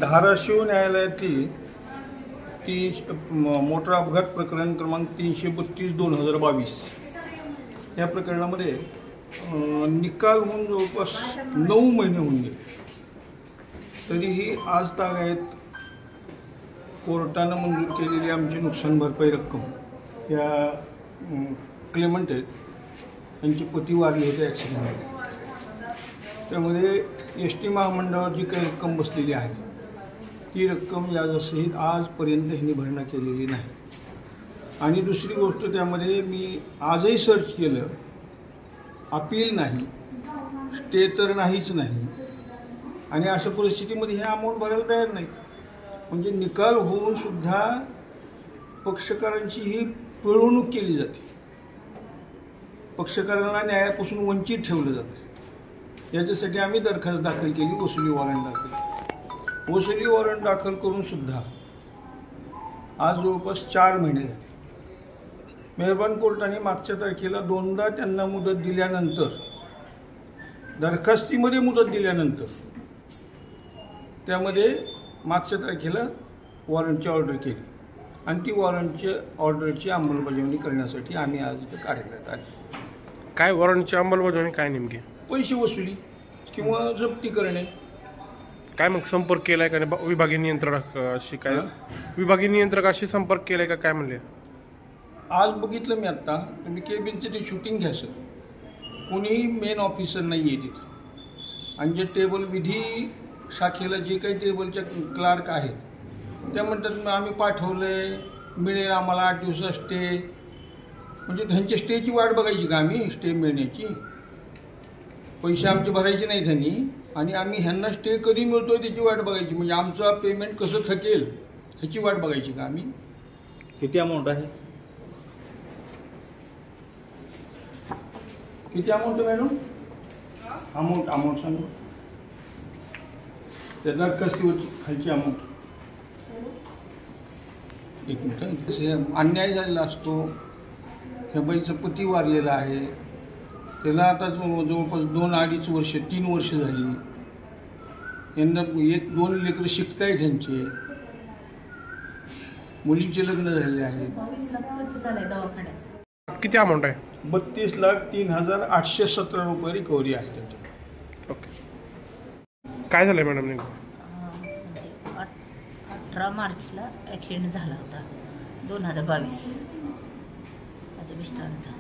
धाराशिव न्यायालयातील मोटार अपघात प्रकरण क्रमांक 332/2022 या प्रकरणामध्ये निकाल होऊन जवळपास 9 महिने होऊन गेले, तरीही आज तागायत कोर्टानं मंजूर केलेली आमची नुकसान भरपाई रक्कम या क्लेमंट आहेत त्यांची पती वारली होते ॲक्सिडेंटमध्ये. त्यामध्ये एस टी महामंडळावर जी काही रक्कम बसलेली आहे ती रक्कम यासहित आजपर्यंत ह्यांनी भरणा केलेली नाही. आणि दुसरी गोष्ट, त्यामध्ये मी आजही सर्च केलं, अपील नाही, स्टे तर नाहीच नाही. आणि अशा परिस्थितीमध्ये हे अमाऊंट भरायला तयार नाही. म्हणजे निकाल होऊन सुद्धा पक्षकारांची ही पिळवणूक केली जाते, पक्षकारांना न्यायापासून वंचित ठेवलं जातं. याच्यासाठी आम्ही दरखास्त दाखल केली, वसुली वॉरंट दाखल केली. वसुली वॉरंट दाखल करून सुद्धा आज जवळपास 4 महिने झाले. मेहरबान कोर्टाने मागच्या तारखेला 2दा त्यांना मुदत दिल्यानंतर, दरखास्तीमध्ये मुदत दिल्यानंतर त्यामध्ये मागच्या तारखेला वॉरंटची ऑर्डर केली आणि ती वॉरंटच्या ऑर्डरची अंमलबजावणी करण्यासाठी आम्ही आज इथे कार्यरत आहे. काय वॉरंटची अंमलबजावणी काय नेमकी? पैसे वसुली किंवा जप्ती करणे. काय मग संपर्क केलाय का विभागीय नियंत्रकाशी? काय विभागीय नियंत्रकाशी संपर्क केलाय का काय म्हणले? आज बघितलं मी आत्ता, तुम्ही केबिनचं ते शूटिंग घ्या सर, कोणीही मेन ऑफिसर नाही आहे तिथं. आणि जे टेबल विधी शाखेला जे काही टेबलच्या क्लार्क आहेत त्या म्हणतात आम्ही पाठवलंय, मिळेल आम्हाला 8 दिवसात स्टे. म्हणजे त्यांच्या स्टेची वाट बघायची का आम्ही? स्टे मिळण्याची पैसे आमचे भरायचे नाही त्यांनी, आणि आम्ही ह्यांना स्टे कधी मिळतोय त्याची वाट बघायची. म्हणजे आमचं पेमेंट कसं थकेल ह्याची वाट बघायची का आम्ही? किती अमाऊंट आहे? किती अमाऊंट आहे मॅडम? अमाऊंट सांगू त्या दरखास्तीवरची खालची अमाऊंट. एक मिनिट. अन्याय झालेला असतो. ह्या बाईचं पती वारलेला आहे, त्याला आता जवळपास 2-2.5 वर्ष 3 वर्ष झाली. यांना 1-2 लेकरं शिकतायत, त्यांचे मुलींचे लग्न झालेले आहे. किती अमाऊंट आहे? 32,03,817 रुपये रिकव्हरी आहे त्यांची. ओके. काय झालंय मॅडम नेमकं? 18 मार्चला ॲक्सिडेंट झाला होता 2022 माझ्या मिस्टरांचा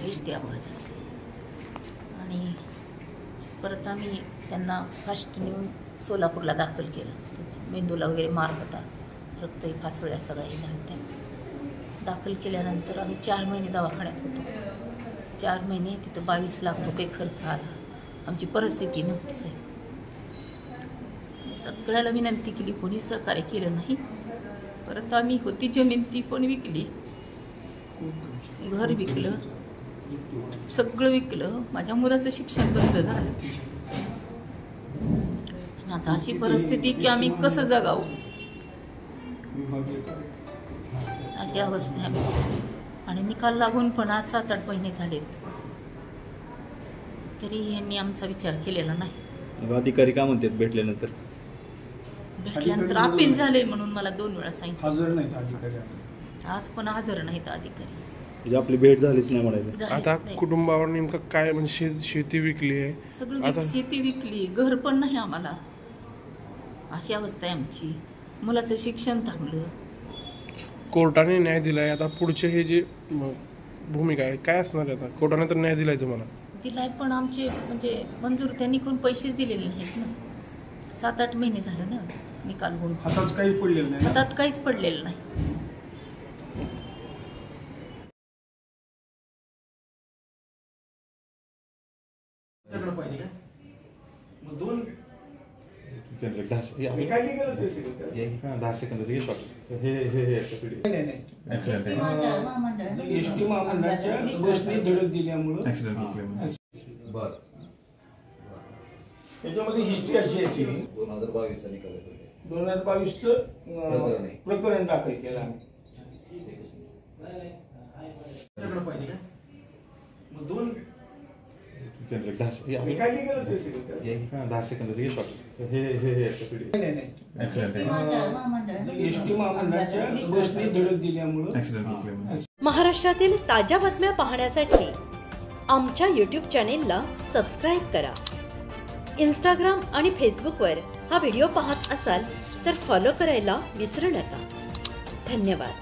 एस टी अपघात. आणि परत आम्ही त्यांना फास्ट नेऊन सोलापूरला दाखल केलं. मेंदूला वगैरे मार होता, रक्तही फासोळ्या सगळ्या झाल्या. दाखल केल्यानंतर आम्ही 4 महिने दवाखान्यात होतो. 4 महिने तिथं 22 लाख रुपये खर्च आला. आमची परिस्थिती नव्हतीच आहे. सगळ्याला विनंती केली, कोणी सहकार्य केलं नाही. परत आम्ही होती जमीन ती पण विकली, घर विकलं, सगळं विकलं. माझ्या मुलाचं शिक्षण बंद झालं. आता अशी परिस्थिती की आम्ही कसं जगावं अशी अवस्था आहे आमची. आणि निकाल लागून पण आज 7-8 महिने झालेत, तरी यांनी आमचा विचार केलेला नाही. अधिकारी काय म्हणतात भेटल्यानंतर? भेटल्यानंतर अपील झाले म्हणून मला 2 वेळा सांगितलं. हजर नाहीत अधिकारी, आज पण हजर नाहीत अधिकारी. म्हणजे आपली भेट झालीच नाही म्हणायचं. आता कुटुंबावर नेमकं काय? म्हणजे शेती विकली आहे, सगळं शेती विकली, घर पण नाही आम्हाला. अशी अवस्था आहे आमची. मुलाचं शिक्षण थांबलं. कोर्टाने न्याय दिलाय, आता पुढचे हे जे भूमिका आहे काय असणार आहे? आता कोर्टाने तर न्याय दिलाय तुम्हाला, दिलाय, पण आमचे म्हणजे मंजूर त्यांनी कोण पैसेच दिलेले नाहीत ना. 7-8 महिने झालं ना निकाल होऊन. हातात काही पडलेलं नाही. हातात काहीच पडलेलं नाही. एस टी महामंडळाच्या बसने धडक दिल्यामुळं त्याच्यामध्ये हिस्ट्री अशी आहे की 2022चं प्रकरण दाखल केलं आम्ही. दहा सेकंद. काय नाही गेलं ते सगळं. हां, 10 सेकंदाचं हे शॉट. हे video. नाही एस टी महामंडळाच्या बसने धडक दिल्यामुळं महाराष्ट्रातील ताज्या बातम्या पाहण्यासाठी आमच्या यूट्यूब चॅनेलला सबस्क्राईब करा. इंस्टाग्राम आणि फेसबुकवर हा व्हिडिओ पाहत असाल तर फॉलो करायला विसरू नका. धन्यवाद.